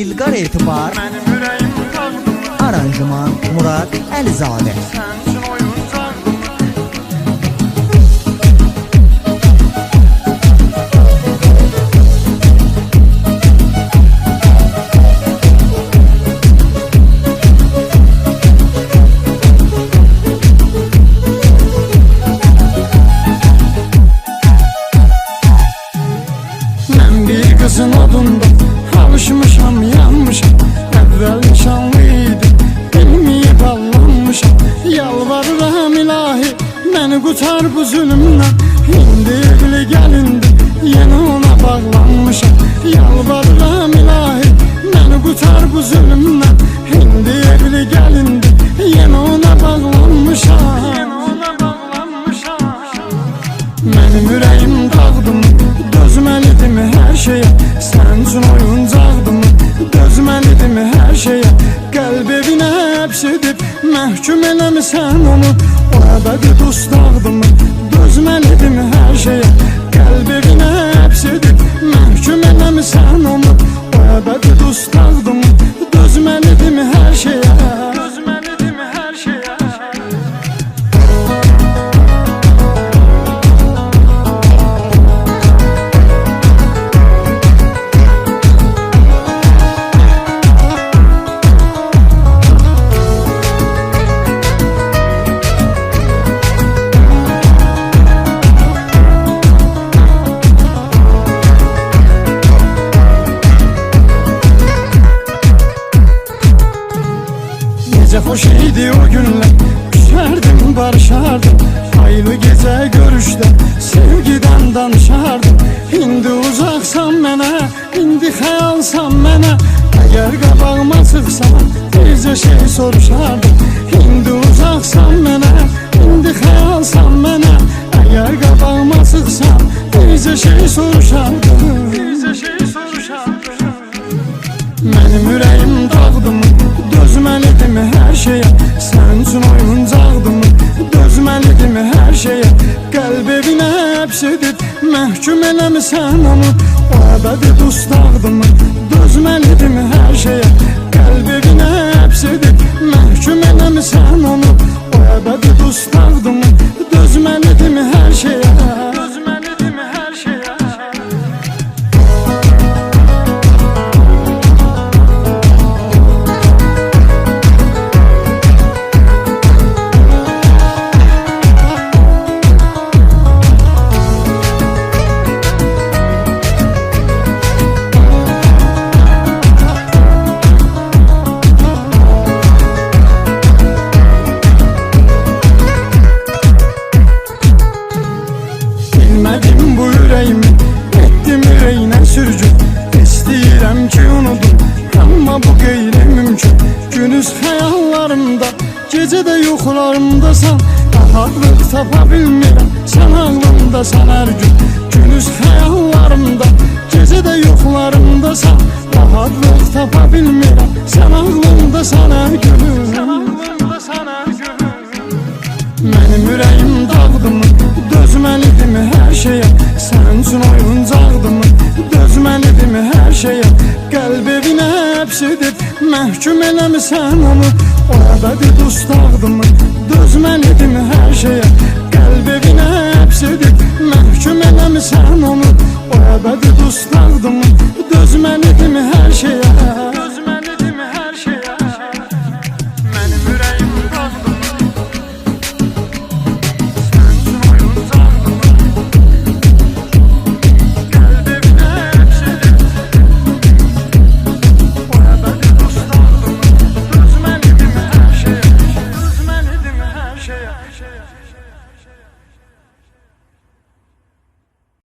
İlqar Etibar, Mənim ürəyim dağdım, aranjman Murad Əlizadə. sən üçün oyuncaqdım. Mən bir qızın odunda alışmışam, yanmışam. Əvvəl nişanlıydı, bilməyib allanmışam. Yalvarıram ilahi, məni qutar bu zülümdən. İndi evli gəlindi, yenə ona bağlanmışam. Yalvarıram ilahi, məni qutar bu zülümdən. İndi evli gəlindi, yenə ona bağlanmışam. Mənim ürəyim dağdım, dözməliydim hər şeyə. Sən üçün oyuncaqdım, dözməliydim hər şeyə. Qəlb evinə həbs edib, məhkum eləmisən onu. O əbədi dustaqdım, dözməliydim hər şeyə. Qəlb evinə həbs edib, məhkum eləmisən onu. O əbədi dustaqdım, dözməliydim hər şeyə. Dözməliydim hər şeyə. Necə xoş idi o günlər, küsərdim, barışardım. Aylı gecə görüşdə, sevgidən danışardım. İndi uzaqsan mənə, indi xəyalsan mənə. Əgər qabağıma çıxsan, bircə şey soruşardım. İndi uzaqsan mənə, indi xəyalsan mənə. Əgər qabağıma çıxsan, bircə şey soruşardım. Bircə şey soruşardım. Mənim ürəyim dağdım, dözməliydim hər şeyə. Sən üçün oyuncaqdım, dözməliydim hər şeyə. Qəlb evinə həbs edib, məhkum eləmisən onu. O əbədi dustaqdım, dözməliydim hər şeyə. Qəlb evinə həbs edib, məhkum eləmisən onu. O əbədi dustaqdım, dözməliydim hər şeyə. Dözməliydim hər şeyə. Bilmədim bu ürəyimi, etdim ürəyinə sürgün. İstəyirəm ki unudum, amma bu qeyri-mümkün. Günüz xəyallarımda, gecə də yuxularımdasan. Rahatlıq tapa bilmirəm, sən ağlımdasan hər gün. Günüz xəyallarımda, gecə də yuxularımdasan. Rahatlıq tapa bilmirəm, sən ağlımdasan hər gün. Mənim ürəyim dağdım, dözməliydim hər şeyə. Sən üçün oyuncaqdım, dözməliydim hər şeyə. Qəlb evinə həbs edib, məhkum eləmisən onu. O əbədi dustaqdım, dözməliydim hər şeyə. Qəlb evinə həbs edib, məhkum eləmisən onu. O əbədi dustaqdım, dözməliydim hər şeyə.